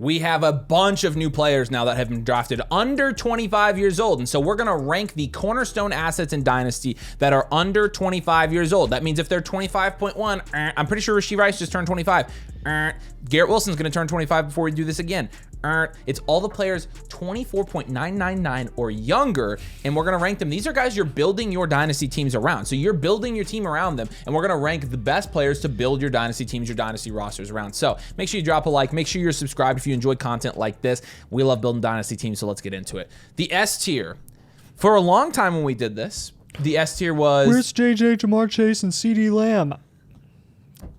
we have a bunch of new players now that have been drafted under 25 years old. And so we're going to rank the Cornerstone assets in Dynasty that are under 25 years old. That means if they're 25.1, I'm pretty sure Rashee Rice just turned 25. Garrett Wilson's going to turn 25 before we do this again. It's all the players 24.999 or younger, and we're going to rank them. These are guys you're building your Dynasty teams around. So you're building your team around them, and we're going to rank the best players to build your Dynasty teams, your Dynasty rosters around. So make sure you drop a like. Make sure you're subscribed if you enjoy content like this. We love building Dynasty teams, so let's get into it. The S tier. For a long time when we did this, the S tier was... Where's JJ, Jamar Chase, and CeeDee Lamb?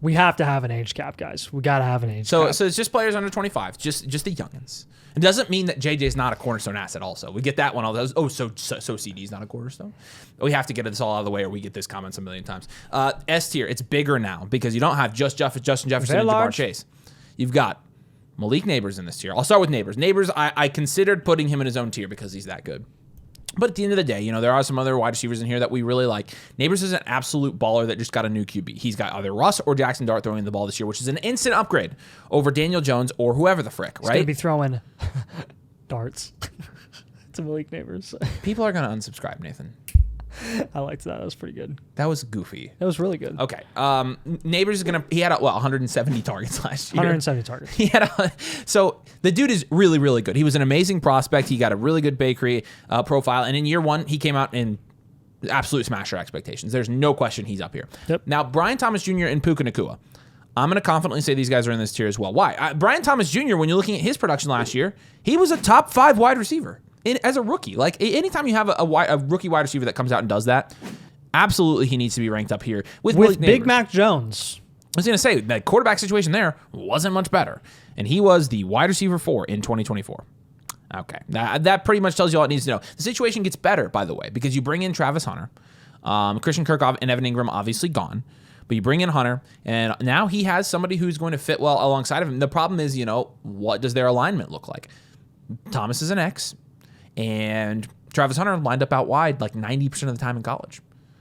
We have to have an age cap, guys. We got to have an age cap. So it's just players under 25, just the youngins. It doesn't mean that JJ's not a Cornerstone asset also. We get that one all those. Oh, so CD's not a Cornerstone? We have to get this all out of the way or we get this comments a million times. S tier, it's bigger now because you don't have just Justin Jefferson and Jamar Chase. You've got Malik Neighbors in this tier. I'll start with Neighbors. Neighbors, I considered putting him in his own tier because he's that good. But at the end of the day, there are some other wide receivers in here that we really like. Neighbors is an absolute baller that just got a new QB. He's got either Russ or Jackson Dart throwing the ball this year, which is an instant upgrade over Daniel Jones or whoever the frick, right? He's going to be throwing darts to Malik Neighbors. People are going to unsubscribe, Nathan. I liked that. That was pretty good. That was goofy. That was really good. Okay. Neighbors is he had 170 targets last year. 170 targets. So the dude is really, really good. He was an amazing prospect. He got a really good bakery profile. And in year one, he came out and absolute smasher expectations. There's no question he's up here. Yep. Now, Brian Thomas Jr. and Puka Nacua. I'm going to confidently say these guys are in this tier as well. Why? Brian Thomas Jr., when you're looking at his production last year, he was a top 5 wide receiver. As a rookie. Like, anytime you have a rookie wide receiver that comes out and does that, absolutely he needs to be ranked up here. With Big Mac Jones. I was going to say, the quarterback situation there wasn't much better. And he was the wide receiver 4 in 2024. Okay. That pretty much tells you all it needs to know. The situation gets better, by the way, because you bring in Travis Hunter. Christian Kirk and Evan Ingram obviously gone. But you bring in Hunter, and now he has somebody who's going to fit well alongside of him. The problem is, what does their alignment look like? Thomas is an X. And Travis Hunter lined up out wide like 90% of the time in college.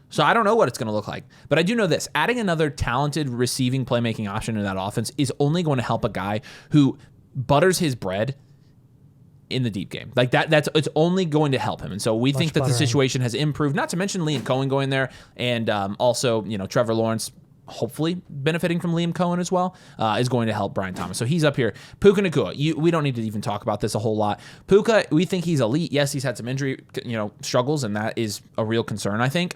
So I don't know what it's going to look like. But I do know this. Adding another talented receiving playmaking option in that offense is only going to help a guy who butters his bread in the deep game. Like it's only going to help him. And so we think that the situation has improved, not to mention Liam Cohen going there. And also, Trevor Lawrence, hopefully benefiting from Liam Cohen as well, is going to help Brian Thomas. So he's up here. Puka Nacua, we don't need to even talk about this a whole lot. Puka, we think he's elite. Yes, he's had some injury, struggles, and that is a real concern, I think.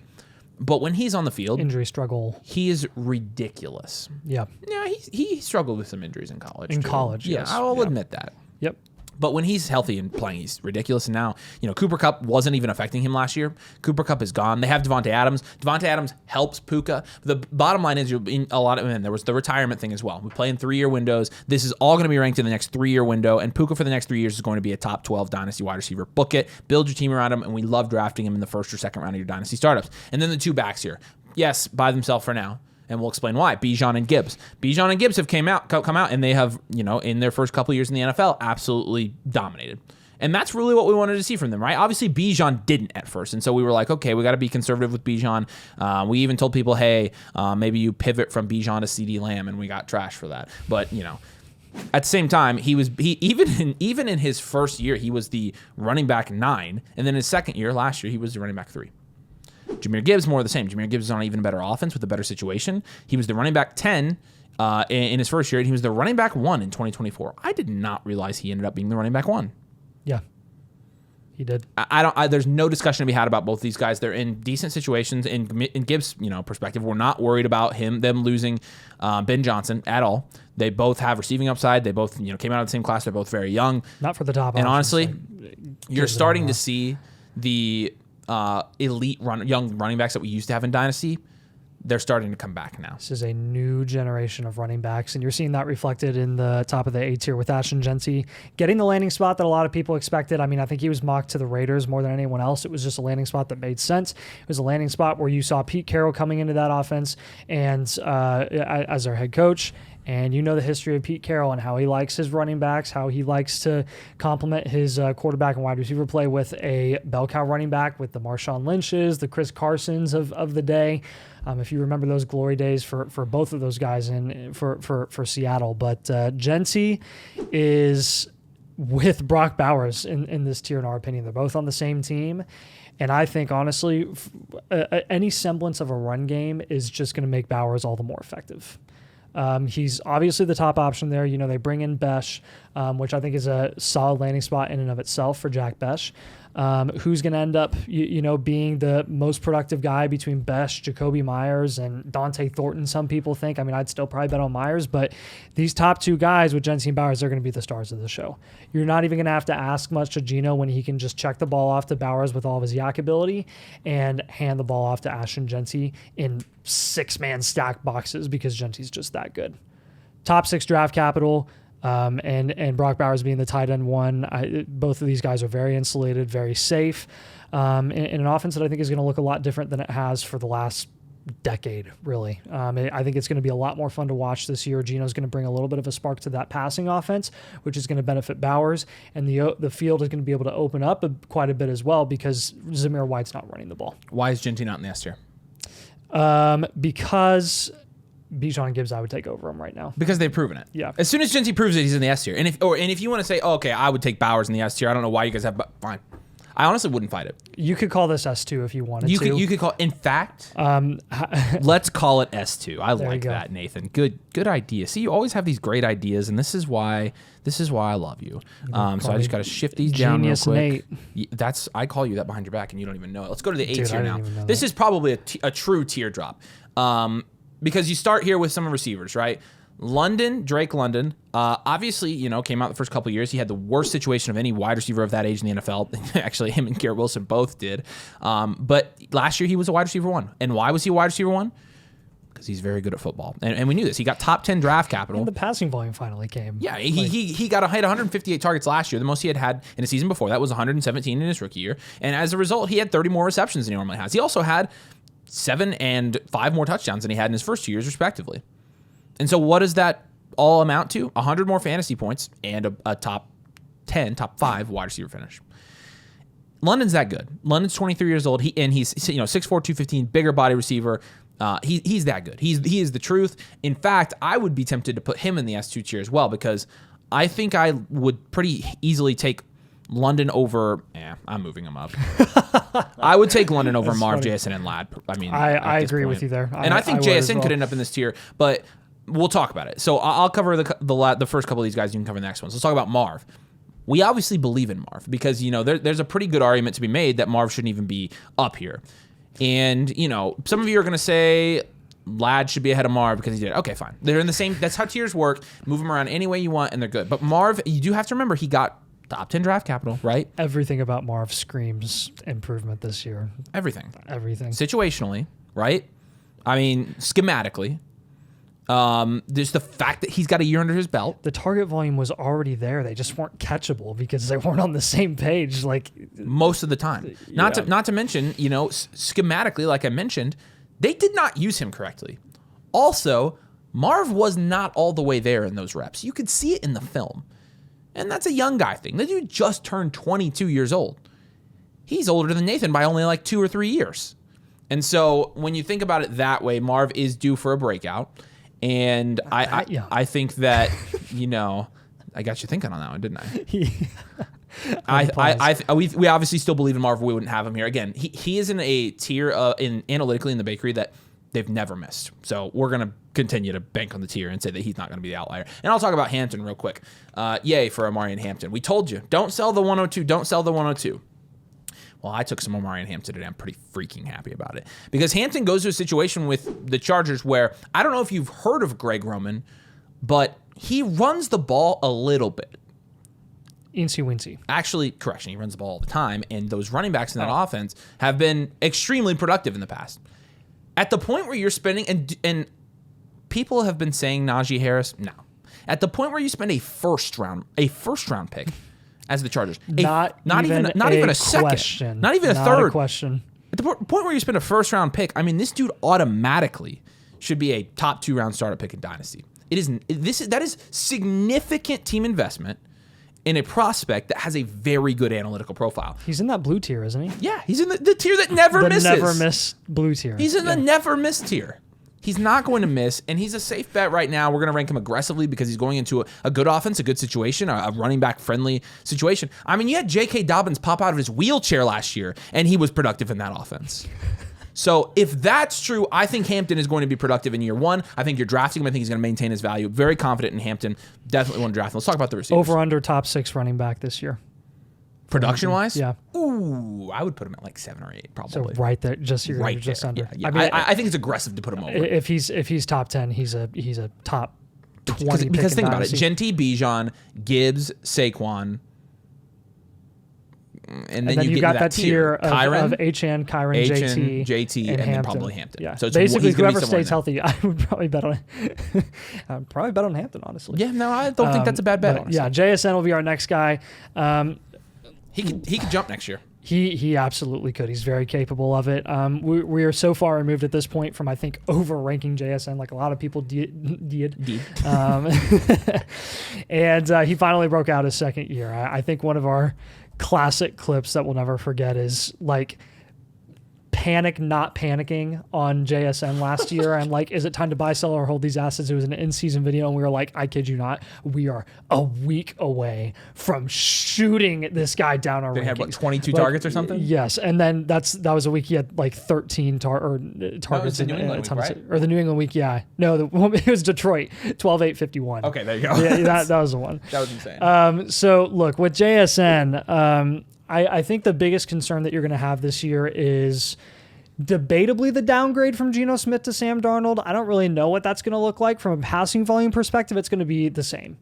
But when he's on the field, injury struggle, he is ridiculous. Yeah. Yeah, he struggled with some injuries in college. Yes. I'll admit that. Yep. But when he's healthy and playing, he's ridiculous. And now, Cooper Kupp wasn't even affecting him last year. Cooper Kupp is gone. They have Devontae Adams. Devontae Adams helps Puka. The bottom line is, there was the retirement thing as well. We play in 3-year windows. This is all going to be ranked in the next 3-year window. And Puka for the next 3 years is going to be a top 12 Dynasty wide receiver. Book it. Build your team around him. And we love drafting him in the first or second round of your Dynasty startups. And then the 2 backs here. Yes, by themselves for now. And we'll explain why. Bijan and Gibbs. Bijan and Gibbs have come out, and they have, in their first couple years in the NFL, absolutely dominated. And that's really what we wanted to see from them, right? Obviously, Bijan didn't at first. And so we were like, okay, we got to be conservative with Bijan. We even told people, hey, maybe you pivot from Bijan to CeeDee Lamb, and we got trash for that. But, at the same time, even in his first year, he was the running back 9. And then his second year, last year, he was the running back 3. Jahmyr Gibbs, more of the same. Jahmyr Gibbs is on an even better offense with a better situation. He was the running back 10 in his first year, and he was the running back 1 in 2024. I did not realize he ended up being the running back 1. Yeah, he did. There's no discussion to be had about both these guys. They're in decent situations. In Gibbs' perspective, we're not worried about them losing Ben Johnson at all. They both have receiving upside. They both came out of the same class. They're both very young. Not for the top. And honestly, you're starting to see the elite young running backs that we used to have in Dynasty. They're starting to come back now. This is a new generation of running backs, and you're seeing that reflected in the top of the A tier with Ashton Genty getting the landing spot that a lot of people expected. I mean, I think he was mocked to the Raiders more than anyone else. It was just a landing spot that made sense. It was a landing spot where you saw Pete Carroll coming into that offense and as their head coach. And you know the history of Pete Carroll and how he likes his running backs, how he likes to complement his quarterback and wide receiver play with a bell cow running back, with the Marshawn Lynch's, the Chris Carsons of the day. If you remember those glory days for both of those guys for Seattle. But Genty is with Brock Bowers in this tier, in our opinion. They're both on the same team. And I think, honestly, any semblance of a run game is just going to make Bowers all the more effective. He's obviously the top option there. You know, they bring in Besh, which I think is a solid landing spot in and of itself for Jack Besh, who's going to end up, being the most productive guy between Besh, Jacoby Myers, and Dante Thornton, some people think. I mean, I'd still probably bet on Myers, but these top two guys with Genty and Bowers, they're going to be the stars of the show. You're not even going to have to ask much to Geno when he can just check the ball off to Bowers with all of his yak ability and hand the ball off to Ashton Genty in 6-man stack boxes, because Genty's just that good. Top 6 draft capital. And Brock Bowers being the tight end one, both of these guys are very insulated, very safe, in an offense that I think is going to look a lot different than it has for the last decade, really. I think it's going to be a lot more fun to watch this year. Geno's going to bring a little bit of a spark to that passing offense, which is going to benefit Bowers, and the field is going to be able to open up quite a bit as well, because Zamir White's not running the ball. Why is Genty not in the S tier? Because Bijan Gibbs, I would take over him right now. Because they've proven it. Yeah. As soon as Genty proves it, he's in the S tier. And if you want to say, oh, okay, I would take Bowers in the S tier. I don't know why you guys have, but fine. I honestly wouldn't fight it. You could call this S2 if you wanted to. You could call. In fact, let's call it S2. I like that, Nathan. Good idea. See, you always have these great ideas, and this is why I love you. So I just got to shift these down real quick. Nate. I call you that behind your back, and you don't even know it. Let's go to the A tier now. This is probably a true teardrop. Because you start here with some receivers, right? Drake London, obviously, came out the first couple of years. He had the worst situation of any wide receiver of that age in the NFL. Actually, him and Garrett Wilson both did. But last year, he was a wide receiver 1. And why was he a wide receiver 1? Because he's very good at football. And we knew this. He got top 10 draft capital. And the passing volume finally came. Yeah, he got 158 targets last year. The most he had in a season before. That was 117 in his rookie year. And as a result, he had 30 more receptions than he normally has. He also had 7 and 5 more touchdowns than he had in his first 2 years, respectively. And so what does that all amount to? 100 more fantasy points and a top 5 wide receiver finish. London's that good. London's 23 years old. He's 6'4", 215, bigger body receiver. He's that good. He is the truth. In fact, I would be tempted to put him in the S2 tier as well, because I think I would pretty easily take London over. I'm moving him up. I would take London over Marv, JSN, and Ladd. I mean, I agree with you there. And I think JSN could end up in this tier, but we'll talk about it. So I'll cover the first couple of these guys. You can cover the next ones. Let's talk about Marv. We obviously believe in Marv because there's a pretty good argument to be made that Marv shouldn't even be up here. And some of you are going to say Ladd should be ahead of Marv because he did. Okay, fine. They're in the same. That's how tiers work. Move them around any way you want, and they're good. But Marv, you do have to remember he got top 10 draft capital, right? Everything about Marv screams improvement this year. Everything. Situationally, right? I mean, schematically. There's the fact that he's got a year under his belt. The target volume was already there. They just weren't catchable because they weren't on the same page. Like most of the time. Not to mention, schematically, like I mentioned, they did not use him correctly. Also, Marv was not all the way there in those reps. You could see it in the film. And that's a young guy thing. The dude just turned 22 years old. He's older than Nathan by only like 2 or 3 years. And so when you think about it that way, Marv is due for a breakout. And I think that, I got you thinking on that one, didn't I? We obviously still believe in Marv. We wouldn't have him here. Again, he is in a tier analytically in the bakery that they've never missed. So we're going to continue to bank on the tier and say that he's not going to be the outlier. And I'll talk about Hampton real quick. Yay for Amarian Hampton. We told you, don't sell the 102. Don't sell the 102. Well, I took some Amarian Hampton today. I'm pretty freaking happy about it. Because Hampton goes to a situation with the Chargers where, I don't know if you've heard of Greg Roman, but he runs the ball a little bit. Incy-wincy. Actually, correction, he runs the ball all the time, and those running backs in that offense have been extremely productive in the past. At the point where you're spending, and people have been saying Najee Harris, no. At the point where you spend a first round pick as the Chargers, not even a second, not even a third question. At the point where you spend a first round pick, I mean, this dude automatically should be a top 2 round startup pick in Dynasty. That is significant team investment in a prospect that has a very good analytical profile. He's in that blue tier, isn't he? Yeah, he's in the tier that never misses. The never miss blue tier. He's in the never miss tier. He's not going to miss, and he's a safe bet right now. We're going to rank him aggressively because he's going into a good offense, a good situation, a running back friendly situation. I mean, you had J.K. Dobbins pop out of his wheelchair last year, and he was productive in that offense. So if that's true, I think Hampton is going to be productive in year one. I think you're drafting him. I think he's going to maintain his value. Very confident in Hampton. Definitely want to draft him. Let's talk about the receivers. Over under top 6 running back this year. Production-wise? Yeah. Ooh, I would put him at like 7 or 8 probably. So right there, just under. Yeah. I mean, I think it's aggressive to put him over. If he's top 10, he's a top 20. Because think about Dynasty. it: Genty, Bijan, Gibbs, Saquon, and then you got get that tier of Kyron, HN, JT, and then Hampton. probably Hampton. Yeah. So it's basically he's gonna be whoever somewhere stays healthy, I would probably bet on. I'd probably bet on Hampton, honestly. Yeah, no, I don't think that's a bad bet. Honestly. Yeah, JSN will be our next guy. He could jump next year. He absolutely could. He's very capable of it. We are so far removed at this point from, I think, over-ranking JSN like a lot of people did. And he finally broke out his second year. I think one of our classic clips that we'll never forget is like panic not panicking on JSN last year. I'm like, is it time to buy, sell, or hold these assets? It was an in-season video, and we were like, I kid you not, we are a week away from shooting this guy down our rankings. They had, what, 22 targets or something? Yes, and then that was a week he had like 13 targets in the New England week, right? Or the New England week, yeah. No, it was Detroit, 12-8-51. Okay, there you go. Yeah, that was the one. That was insane. So, look, with JSN, I think the biggest concern that you're going to have this year is debatably the downgrade from Geno Smith to Sam Darnold. I don't really know what that's going to look like. From a passing volume perspective, it's going to be the same.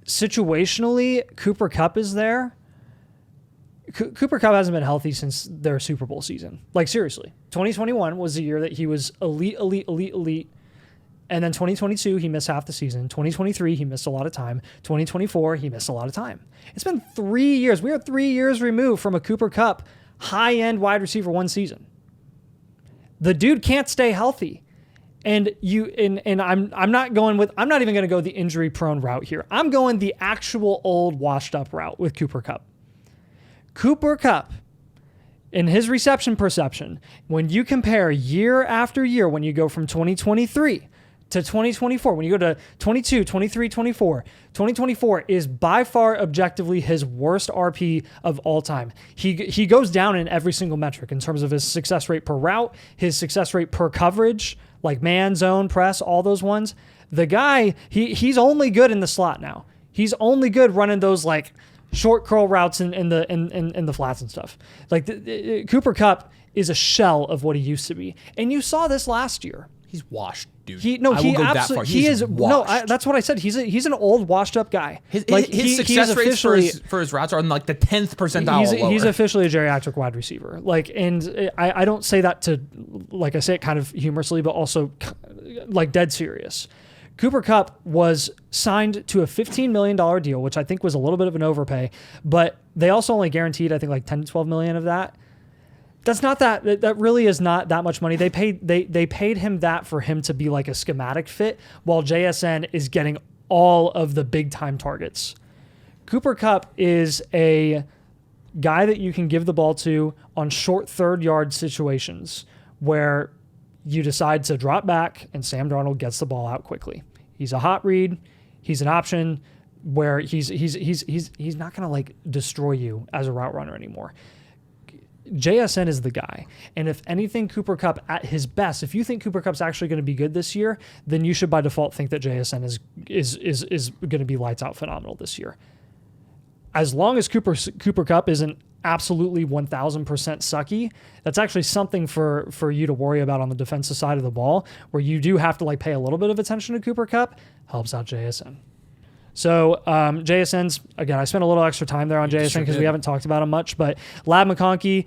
Situationally, Cooper Kupp is there. Cooper Kupp hasn't been healthy since their Super Bowl season. Like, seriously. 2021 was the year that he was elite. And then 2022, he missed half the season. 2023, he missed a lot of time. 2024, he missed a lot of time. It's been 3 years. We are 3 years removed from a Cooper Kupp high-end wide receiver 1 season. The dude can't stay healthy. And I'm not even going to go the injury-prone route here. I'm going the actual old washed-up route with Cooper Kupp. Cooper Kupp, in his reception perception, when you compare year after year, when you go from 2023 to 2024, when you go to 22, 23, 24, 2024 is by far objectively his worst RP of all time. He goes down in every single metric in terms of his success rate per route, his success rate per coverage, like man, zone, press, all those ones. The guy, he's only good in the slot now. He's only good running those like short curl routes in the flats and stuff. Like Cooper Kupp is a shell of what he used to be. And you saw this last year. He's washed, dude. He is washed. That's what I said. He's an old, washed-up guy. His success rates for his routes are in like the 10th percentile. He's officially a geriatric wide receiver. Like, and I don't say that to, like, I say it kind of humorously, but also like dead serious. Cooper Kupp was signed to a $15 million deal, which I think was a little bit of an overpay, but they also only guaranteed, I think, like 10 to 12 million of that. That's not that really is not that much money. They paid him that for him to be like a schematic fit, while JSN is getting all of the big time targets. Cooper Kupp is a guy that you can give the ball to on short 3rd-yard situations where you decide to drop back and Sam Darnold gets the ball out quickly. He's a hot read. He's an option where he's not going to like destroy you as a route runner anymore. JSN is the guy. And if anything, Cooper Kupp at his best, if you think Cooper Kupp's actually going to be good this year, then you should by default think that JSN is going to be lights out phenomenal this year. As long as Cooper Kupp isn't absolutely 1,000% sucky, that's actually something for you to worry about on the defensive side of the ball, where you do have to like pay a little bit of attention to Cooper Kupp. Helps out JSN. So JSN's, again, I spent a little extra time there on JSN because we haven't talked about him much, but Lab McConkey,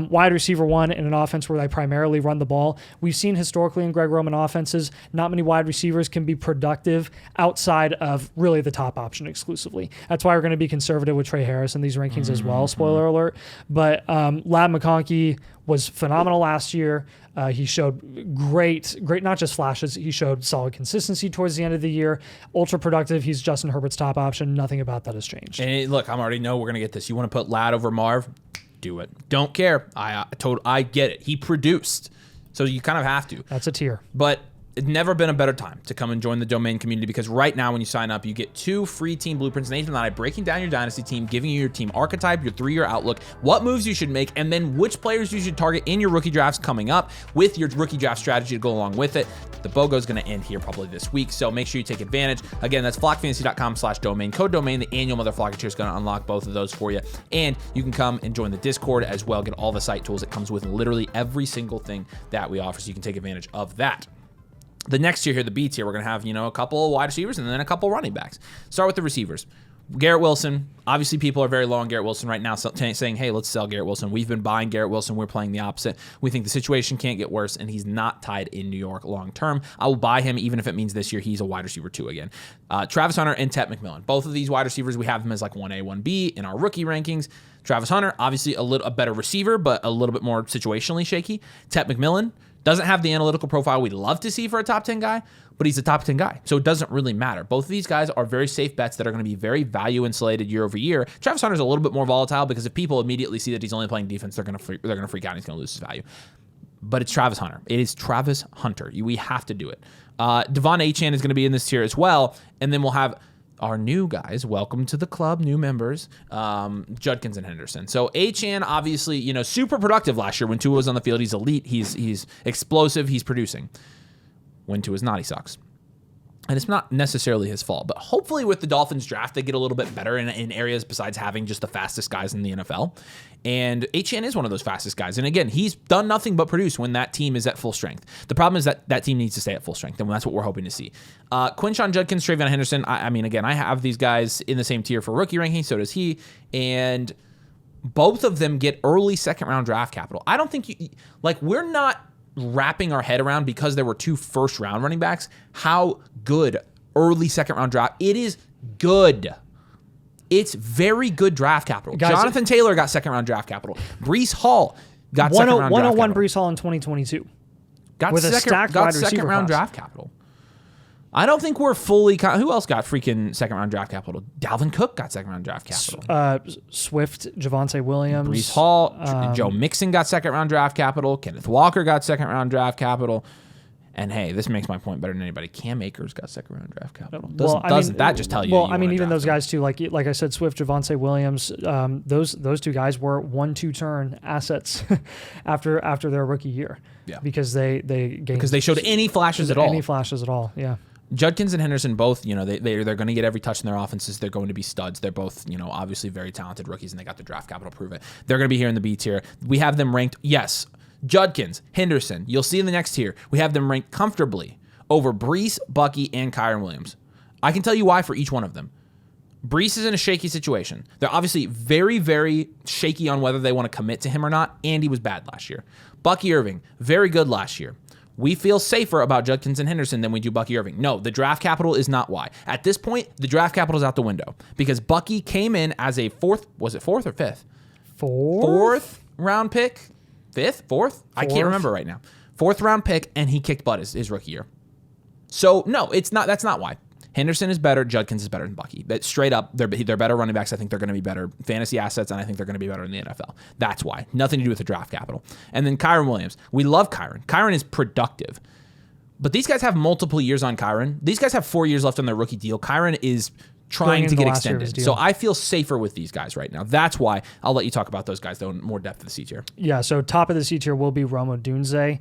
wide receiver 1 in an offense where they primarily run the ball. We've seen historically in Greg Roman offenses, not many wide receivers can be productive outside of really the top option exclusively. That's why we're going to be conservative with Trey Harris in these rankings as well, spoiler alert. But Lab McConkey, was phenomenal last year. He showed great, not just flashes. He showed solid consistency towards the end of the year. Ultra productive. He's Justin Herbert's top option. Nothing about that has changed. And look, I already know we're going to get this. You want to put Ladd over Marv? Do it. Don't care. I get it. He produced. So you kind of have to. That's a tier. But it's never been a better time to come and join the Domain community, because right now when you sign up, you get 2 free team blueprints. Nathan and I breaking down your Dynasty team, giving you your team archetype, your 3-year outlook, what moves you should make, and then which players you should target in your rookie drafts coming up with your rookie draft strategy to go along with it. The BOGO is going to end here probably this week, so make sure you take advantage. Again, that's flockfantasy.com/domain. Code domain. The annual Motherflocker tier is going to unlock both of those for you, and you can come and join the Discord as well. Get all the site tools. It comes with literally every single thing that we offer, so you can take advantage of that. The next tier here, the B tier, we're going to have, a couple of wide receivers and then a couple running backs. Start with the receivers. Garrett Wilson. Obviously, people are very low on Garrett Wilson right now, saying, hey, let's sell Garrett Wilson. We've been buying Garrett Wilson. We're playing the opposite. We think the situation can't get worse, and he's not tied in New York long term. I will buy him even if it means this year he's a wide receiver 2 again. Travis Hunter and Tet McMillan. Both of these wide receivers, we have them as like 1A, 1B in our rookie rankings. Travis Hunter, obviously a better receiver, but a little bit more situationally shaky. Tet McMillan doesn't have the analytical profile we'd love to see for a top 10 guy, but he's a top 10 guy, so it doesn't really matter. Both of these guys are very safe bets that are going to be very value insulated year over year. Travis Hunter's a little bit more volatile because if people immediately see that he's only playing defense, they're going to freak out and he's going to lose his value. But it's Travis Hunter. It is Travis Hunter. We have to do it. Devon Achane is going to be in this tier as well, and then we'll have our new guys. Welcome to the club, new members, Judkins and Henderson. So Achane, obviously, super productive last year when Tua was on the field. He's elite. He's explosive. He's producing. When Tua's not, he sucks. And it's not necessarily his fault, but hopefully with the Dolphins draft, they get a little bit better in areas besides having just the fastest guys in the NFL. And Achane is one of those fastest guys. And again, he's done nothing but produce when that team is at full strength. The problem is that team needs to stay at full strength, and that's what we're hoping to see. Quinshon Judkins, Trayvon Henderson, I mean, again, I have these guys in the same tier for rookie ranking, so does he. And both of them get early second-round draft capital. I don't think we're not wrapping our head around, because there were 2 first-round running backs, how good early second-round draft. It is good. It's very good draft capital. Guys, Jonathan Taylor got second-round draft capital. Breece Hall got second-round draft capital. 101 Breece Hall in 2022. Got second-round draft capital. I don't think we're fully... Who else got freaking second-round draft capital? Dalvin Cook got second-round draft capital. Swift, Javonte Williams. Breece Hall. Joe Mixon got second-round draft capital. Kenneth Walker got second-round draft capital. And hey, this makes my point better than anybody. Cam Akers got second-round draft capital. Doesn't that just tell you? Well, even those guys too, like I said, Swift, Javonte Williams, those 2 guys were 1-2 turn assets after their rookie year. Yeah, because they showed any flashes at all. Any flashes at all. Yeah. Judkins and Henderson both, they're going to get every touch in their offenses. They're going to be studs. They're both, obviously very talented rookies, and they got the draft capital to prove it. They're going to be here in the B tier. We have them ranked, yes, Judkins, Henderson. You'll see in the next tier, we have them ranked comfortably over Breece, Bucky, and Kyren Williams. I can tell you why for each one of them. Breece is in a shaky situation. They're obviously very, very shaky on whether they want to commit to him or not. Andy was bad last year. Bucky Irving, very good last year. We feel safer about Judkins and Henderson than we do Bucky Irving. No, the draft capital is not why. At this point, the draft capital is out the window because Bucky came in as a fourth or fifth? Fourth round pick? Fourth? I can't remember right now. 4th round pick, and he kicked butt his rookie year. So, no, that's not why. Henderson is better. Judkins is better than Bucky. But straight up, they're better running backs. I think they're going to be better fantasy assets, and I think they're going to be better in the NFL. That's why. Nothing to do with the draft capital. And then Kyren Williams. We love Kyren. Kyren is productive. But these guys have multiple years on Kyren. These guys have 4 years left on their rookie deal. Kyren is trying to get extended. So I feel safer with these guys right now. That's why I'll let you talk about those guys, though, in more depth of the C tier. Yeah, so top of the C tier will be Rome Odunze.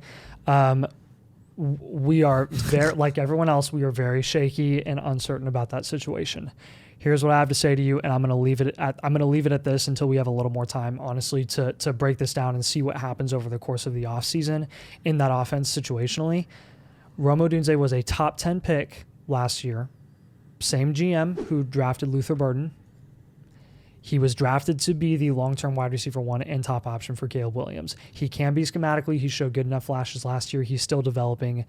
We are very, like everyone else, we are very shaky and uncertain about that situation. Here's what I have to say to you, and I'm going to leave it at this until we have a little more time, honestly, to break this down and see what happens over the course of the offseason in that offense situationally. Rome Odunze was a top 10 pick last year. Same GM who drafted Luther Burden. He was drafted to be the long-term wide receiver 1 and top option for Caleb Williams. He can be schematically. He showed good enough flashes last year. He's still developing.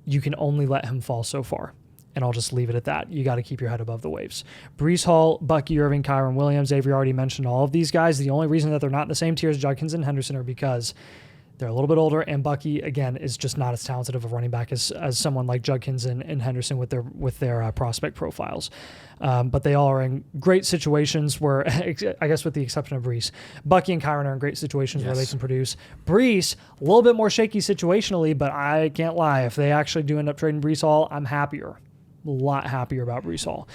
You can only let him fall so far. And I'll just leave it at that. You got to keep your head above the waves. Breece Hall, Bucky Irving, Kyron Williams. Avery already mentioned all of these guys. The only reason that they're not in the same tier as Judkins and Henderson are because they're a little bit older, and Bucky, again, is just not as talented of a running back as someone like Judkins and Henderson with their prospect profiles. But they all are in great situations where, I guess with the exception of Breece, Bucky and Kyron are in great situations where they can produce. Breece, a little bit more shaky situationally, but I can't lie. If they actually do end up trading Breece Hall, I'm happier. A lot happier about Breece Hall.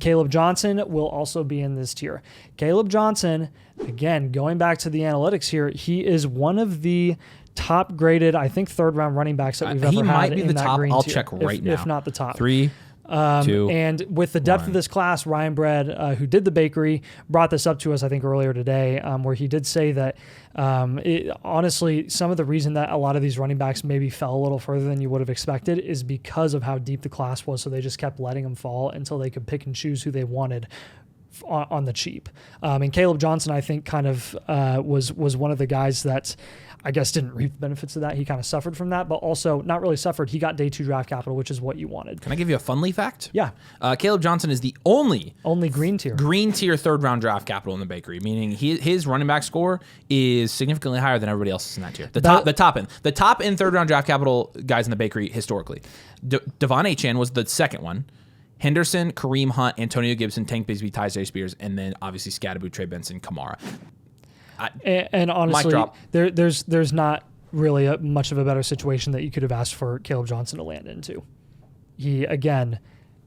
Caleb Johnson will also be in this tier. Caleb Johnson, again, going back to the analytics here, he is one of the top graded, I think, third round running backs that we've ever had. He might be in the that top. green I'll tier, check right now. If not the top. 3, 2, and with the depth of this class, Ryan Bredd, who did the bakery, brought this up to us, I think, earlier today, where he did say that honestly, some of the reason that a lot of these running backs maybe fell a little further than you would have expected is because of how deep the class was. So they just kept letting them fall until they could pick and choose who they wanted on the cheap. And Caleb Johnson, I think, kind of was one of the guys that I guess didn't reap the benefits of that. He kind of suffered from that, but also not really suffered. He got day 2 draft capital, which is what you wanted. Can I give you a funly fact? Yeah. Caleb Johnson is the only green tier third round draft capital in the bakery, meaning his running back score is significantly higher than everybody else's in that tier. The top end third round draft capital guys in the bakery historically. Devon Achane was the second one. Henderson, Kareem Hunt, Antonio Gibson, Tank Bigsby, Tyjae Spears, and then obviously Scadaboo, Trey Benson, Kamara. And honestly, there's not really much of a better situation that you could have asked for Caleb Johnson to land into. He, again,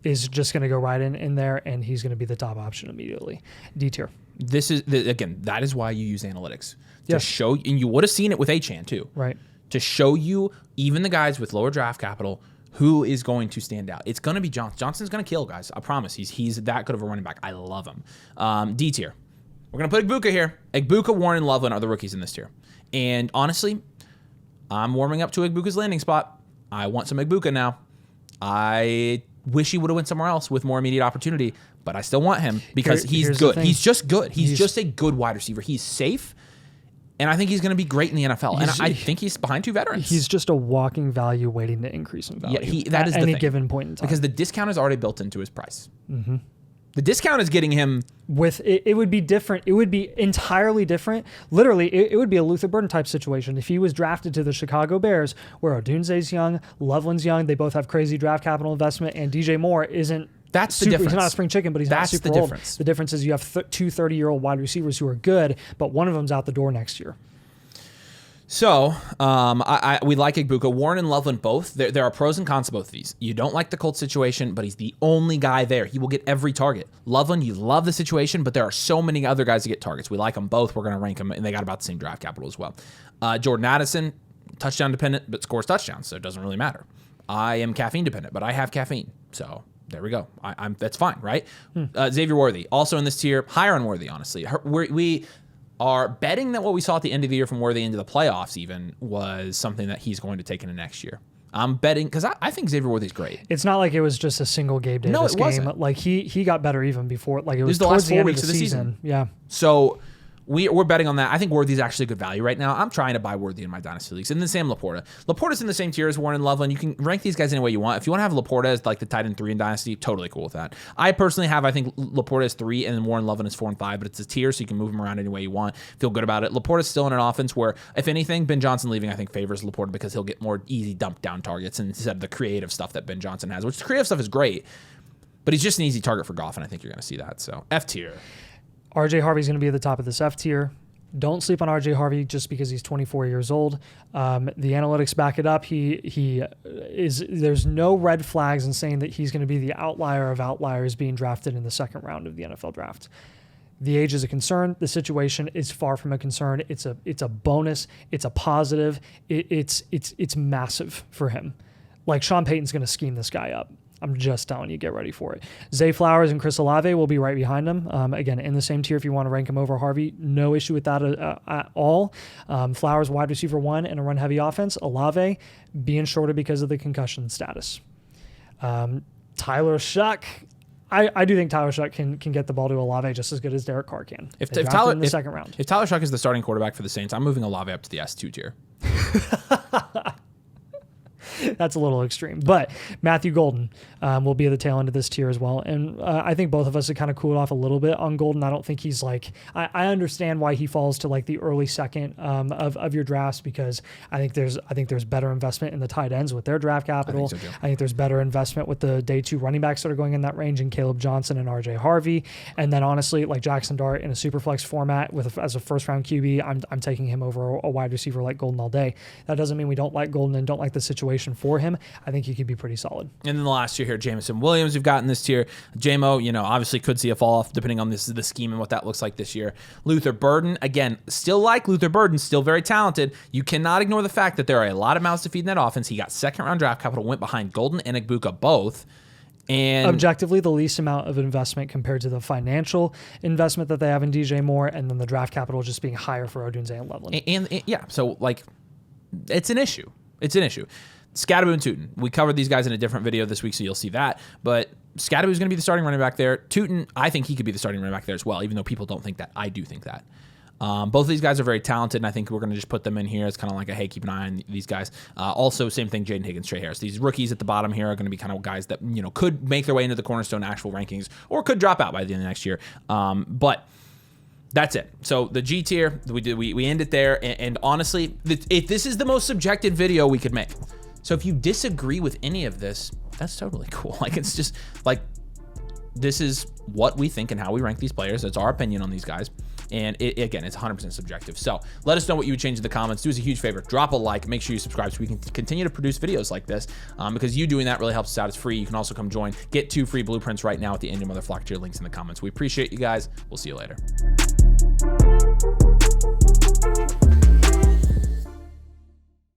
is just going to go right in there, and he's going to be the top option immediately. D tier. That is why you use analytics. To show, and you would have seen it with Achane too. Right. To show you, even the guys with lower draft capital, who is going to stand out. It's going to be Johnson. Johnson's going to kill, guys. I promise. He's that good of a running back. I love him. D tier. We're going to put Egbuka here. Egbuka, Warren, and Loveland are the rookies in this tier. And honestly, I'm warming up to Egbuka's landing spot. I want some Egbuka now. I wish he would have went somewhere else with more immediate opportunity, but I still want him because he's good. He's just good. He's just a good wide receiver. He's safe, and I think he's going to be great in the NFL. And I think he's behind 2 veterans. He's just a walking value waiting to increase in value. Yeah, that is at any thing. Given point in time. Because the discount is already built into his price. Mm-hmm. The discount is getting him with it would be different. It would be entirely different. Literally, it would be a Luther Burden type situation if he was drafted to the Chicago Bears, where Odunze's young, Loveland's young. They both have crazy draft capital investment, and DJ Moore isn't. That's the difference. He's not a spring chicken, but he's not super old. The difference is you have 2 30-year-old wide receivers who are good, but one of them's out the door next year. So, we like Egbuka. Warren and Loveland both. There are pros and cons to both of these. You don't like the Colts situation, but he's the only guy there. He will get every target. Loveland, you love the situation, but there are so many other guys to get targets. We like them both. We're going to rank them, and they got about the same draft capital as well. Jordan Addison, touchdown dependent, but scores touchdowns, so it doesn't really matter. I am caffeine dependent, but I have caffeine, so there we go. That's fine, right? Xavier Worthy, also in this tier, higher on Worthy, honestly. We are betting that what we saw at the end of the year from Worthy into the playoffs even was something that he's going to take into next year. I'm betting because I think Xavier Worthy's great. It's not like it was just a single Gabe Davis game. Wasn't. Like he got better even before. Like it was the towards last the 4 end weeks of the season. Yeah. So we're betting on that. I think Worthy's actually a good value right now. I'm trying to buy Worthy in my Dynasty leagues. And then Sam Laporta. Laporta's in the same tier as Warren and Loveland. You can rank these guys any way you want. If you want to have Laporta as like the tight end 3 in Dynasty, totally cool with that. I personally have, I think Laporta is 3 and then Warren Loveland is 4 and 5, but it's a tier, so you can move them around any way you want. Feel good about it. Laporta's still in an offense where, if anything, Ben Johnson leaving, I think, favors Laporta because he'll get more easy dump down targets instead of the creative stuff that Ben Johnson has, which the creative stuff is great, but he's just an easy target for Goff, and I think you're going to see that. So, F tier. RJ Harvey's going to be at the top of this F tier. Don't sleep on RJ Harvey just because he's 24 years old. The analytics back it up. He is. There's no red flags in saying that he's going to be the outlier of outliers being drafted in the 2nd round of the NFL draft. The age is a concern. The situation is far from a concern. It's a bonus. It's a positive. It's massive for him. Like Sean Payton's going to scheme this guy up. I'm just telling you, get ready for it. Zay Flowers and Chris Olave will be right behind him. Again, in the same tier if you want to rank him over Harvey. No issue with that at all. Flowers, wide receiver 1 in a run-heavy offense. Olave being shorter because of the concussion status. Tyler Shuck. I do think Tyler Shuck can get the ball to Olave just as good as Derek Carr can. If Tyler in the 2nd round. If Tyler Shuck is the starting quarterback for the Saints, I'm moving Olave up to the S2 tier. That's a little extreme. But Matthew Golden will be at the tail end of this tier as well. And I think both of us have kind of cooled off a little bit on Golden. I don't think he's like, I understand why he falls to like the early second of your drafts, because I think there's better investment in the tight ends with their draft capital. I think there's better investment with the day 2 running backs that are going in that range, in Caleb Johnson and RJ Harvey. And then honestly, like Jackson Dart in a super flex format as a first round QB, I'm taking him over a wide receiver like Golden all day. That doesn't mean we don't like Golden and don't like the situation for him. I think he could be pretty solid. And then the last tier here, Jameson Williams, we've got in this tier. JMO, obviously could see a fall off depending on the scheme and what that looks like this year. Luther Burden, again, still like Luther Burden, still very talented. You cannot ignore the fact that there are a lot of mouths to feed in that offense. He got second round draft capital, went behind Golden and Egbuka both. And objectively, the least amount of investment compared to the financial investment that they have in DJ Moore, and then the draft capital just being higher for Odunze and Loveland. And yeah, so like, it's an issue. It's an issue. Scadaboo and Tootin. We covered these guys in a different video this week, so you'll see that. But Scadaboo is going to be the starting running back there. Tootin, I think he could be the starting running back there as well, even though people don't think that. I do think that. Both of these guys are very talented, and I think we're going to just put them in here as kind of like a, hey, keep an eye on these guys. Also, same thing, Jaden Higgins, Trey Harris. These rookies at the bottom here are going to be kind of guys that, could make their way into the Cornerstone actual rankings or could drop out by the end of next year. But that's it. So the G tier, we end it there. And honestly, if this is the most subjective video we could make. So if you disagree with any of this, that's totally cool. Like, it's just like, this is what we think and how we rank these players. It's our opinion on these guys. And again, it's 100% subjective. So let us know what you would change in the comments. Do us a huge favor. Drop a like. Make sure you subscribe so we can continue to produce videos like this, because you doing that really helps us out. It's free. You can also come join. Get 2 free blueprints right now at the end of Motherflocker tier. Links in the comments. We appreciate you guys. We'll see you later.